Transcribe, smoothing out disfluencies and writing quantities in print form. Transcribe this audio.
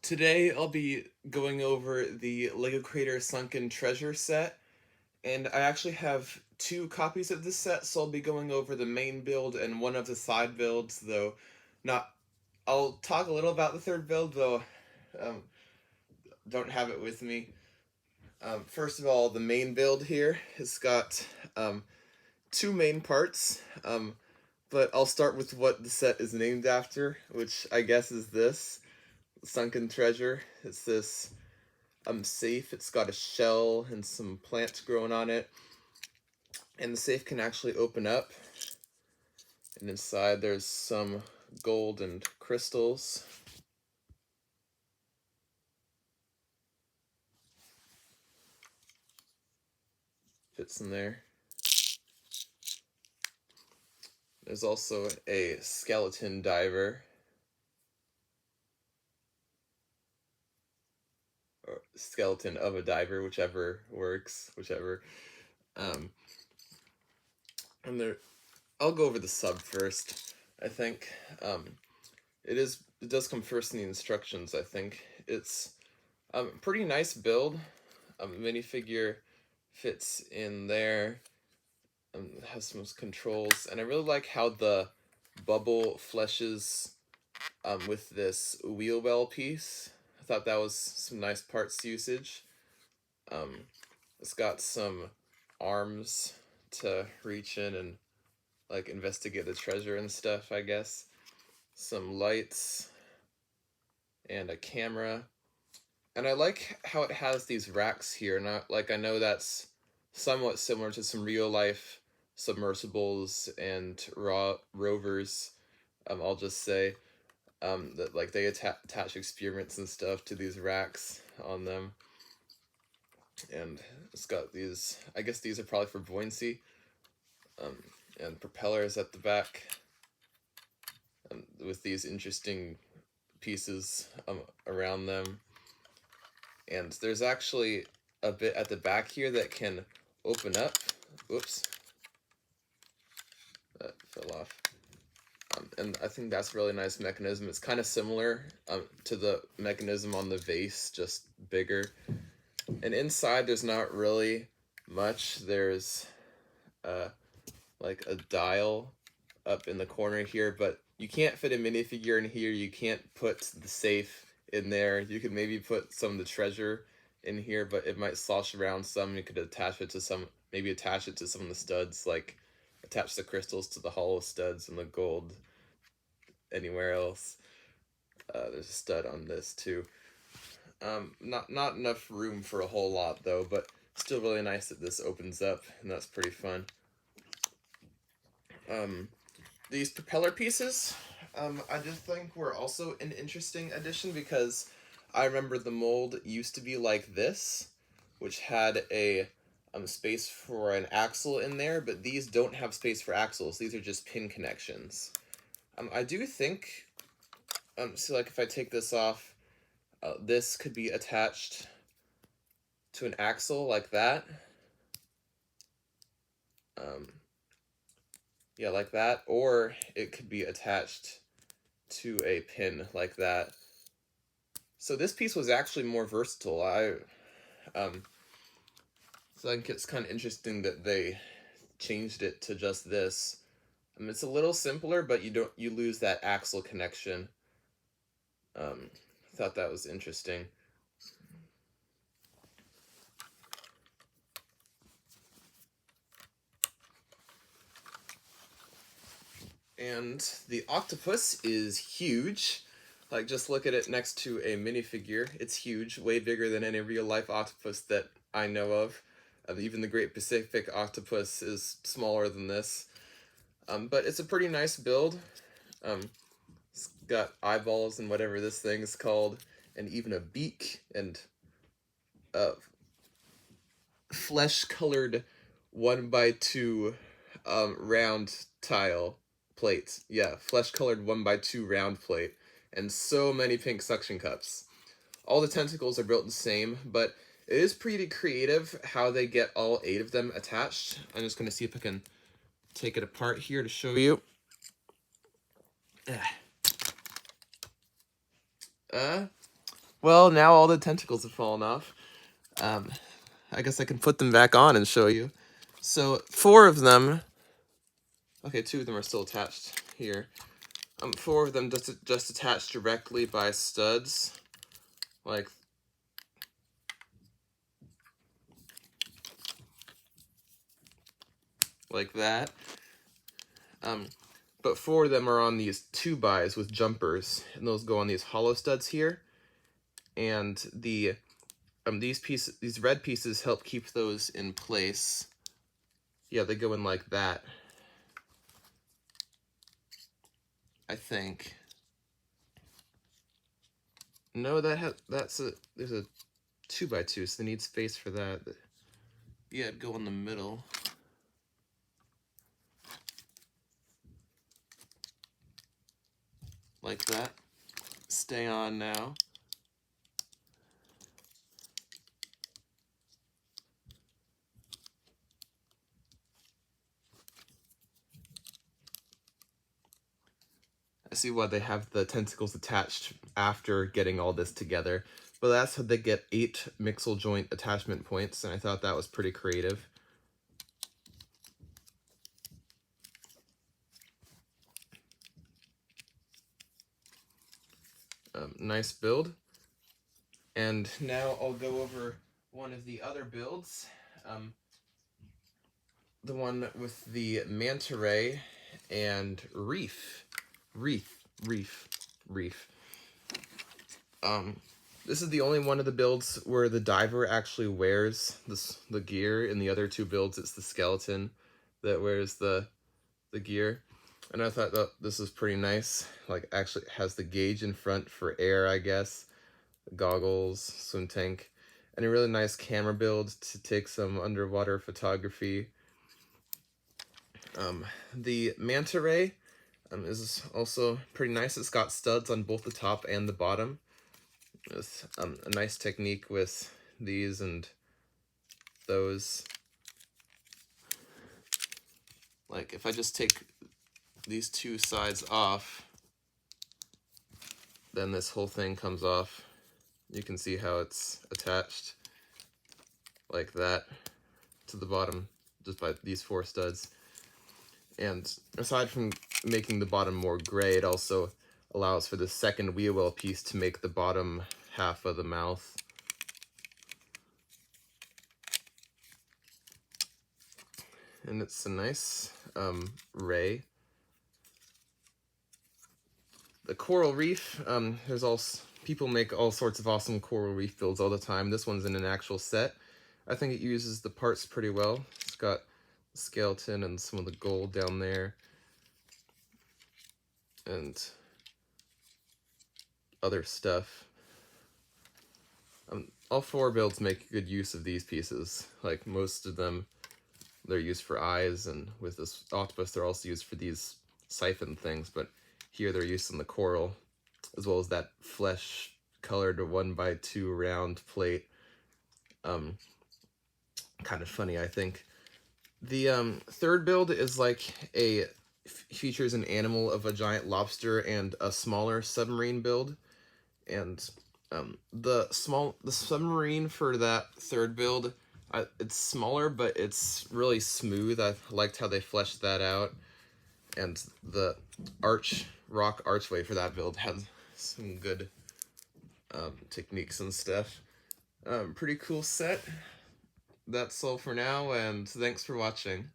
Today I'll be going over the LEGO Creator Sunken Treasure set, and I actually have two copies of this set, so I'll be going over the main build and one of the side builds, though not... I'll talk a little about the third build, though um, don't have it with me. First of all, the main build here has got two main parts, but I'll start with what the set is named after, which I guess is this. Sunken Treasure. It's this safe. It's got a shell and some plants growing on it. And the safe can actually open up. And inside there's some gold and crystals. Fits in there. There's also a skeleton diver. Or skeleton of a diver, whichever works, whichever. And there, I'll go over the sub first. I think it does come first in the instructions. I think it's pretty nice build. Minifigure fits in there. Has some controls, and I really like how the bubble fleshes with this wheel well piece. I thought that was some nice parts usage. It's got some arms to reach in and like investigate the treasure and stuff, I guess. Some lights and a camera. And I like how it has these racks here. And I know that's somewhat similar to some real life submersibles and rovers. I'll just say that like they attach experiments and stuff to these racks on them. And it's got these, I guess these are probably for buoyancy. And propellers at the back with these interesting pieces around them. And there's actually a bit at the back here that can open up. Whoops. That fell off. And I think that's a really nice mechanism. It's kind of similar to the mechanism on the vase, just bigger. And inside there's not really much. There's like a dial up in the corner here, but you can't fit a minifigure in here. You can't put the safe in there. You could maybe put some of the treasure in here, but it might slosh around some. You could attach it to some, maybe attach it to some of the studs, like attach the crystals to the hollow studs and the gold anywhere else. There's a stud on this too. Not enough room for a whole lot though, but still really nice that this opens up, and that's pretty fun. These propeller pieces, I just think were also an interesting addition, because I remember the mold used to be like this, which had a space for an axle in there, but these don't have space for axles. These are just pin connections. I do think, so like if I take this off, this could be attached to an axle like that. Yeah, like that, or it could be attached to a pin like that. So this piece was actually more versatile. So I think it's kind of interesting that they changed it to just this. It's a little simpler, but you lose that axle connection. Thought that was interesting. And the octopus is huge. Like, just look at it next to a minifigure. It's huge, way bigger than any real-life octopus that I know of. Even the Great Pacific octopus is smaller than this. But it's a pretty nice build. It's got eyeballs and whatever this thing is called, and even a beak, and flesh-colored 1x2 round tile plates. Yeah, flesh-colored 1x2 round plate, and so many pink suction cups. All the tentacles are built the same, but it is pretty creative how they get all 8 of them attached. I'm just going to see if I can take it apart here to show you. Well, now all the tentacles have fallen off. I guess I can put them back on and show you. So 4 of them, okay, 2 of them are still attached here. 4 of them just attached directly by studs, like that. But 4 of them are on these 2x with jumpers, and those go on these hollow studs here. And the these red pieces help keep those in place. Yeah, they go in like that, I think. No, there's a 2x2, so they need space for that. Yeah, it'd go in the middle. Like that. Stay on now. I see why they have the tentacles attached after getting all this together. But that's how they get 8 mixel joint attachment points, and I thought that was pretty creative. Nice build. And now I'll go over one of the other builds. The one with the manta ray and reef. This is the only one of the builds where the diver actually wears the gear. In the other 2 builds, it's the skeleton that wears the gear. And I thought that this is pretty nice. Like, actually has the gauge in front for air, I guess. Goggles, swim tank, and a really nice camera build to take some underwater photography. The manta ray is also pretty nice. It's got studs on both the top and the bottom. It's a nice technique with these and those. Like, if I just take these 2 sides off, then this whole thing comes off. You can see how it's attached like that to the bottom just by these 4 studs. And aside from making the bottom more gray, it also allows for the second wheel well piece to make the bottom half of the mouth. And it's a nice ray. The coral reef, people make all sorts of awesome coral reef builds all the time. This one's in an actual set. I think it uses the parts pretty well. It's got the skeleton and some of the gold down there. And other stuff. All 4 builds make good use of these pieces. Like, most of them, they're used for eyes, and with this octopus, they're also used for these siphon things, but here they're used in the coral, as well as that flesh-colored 1x2 round plate. Kind of funny, I think. The 3rd build is like features an animal of a giant lobster and a smaller submarine build. And the submarine for that 3rd build, it's smaller, but it's really smooth. I liked how they fleshed that out. And the rock archway for that build had some good techniques and stuff. Pretty cool set. That's all for now, and thanks for watching.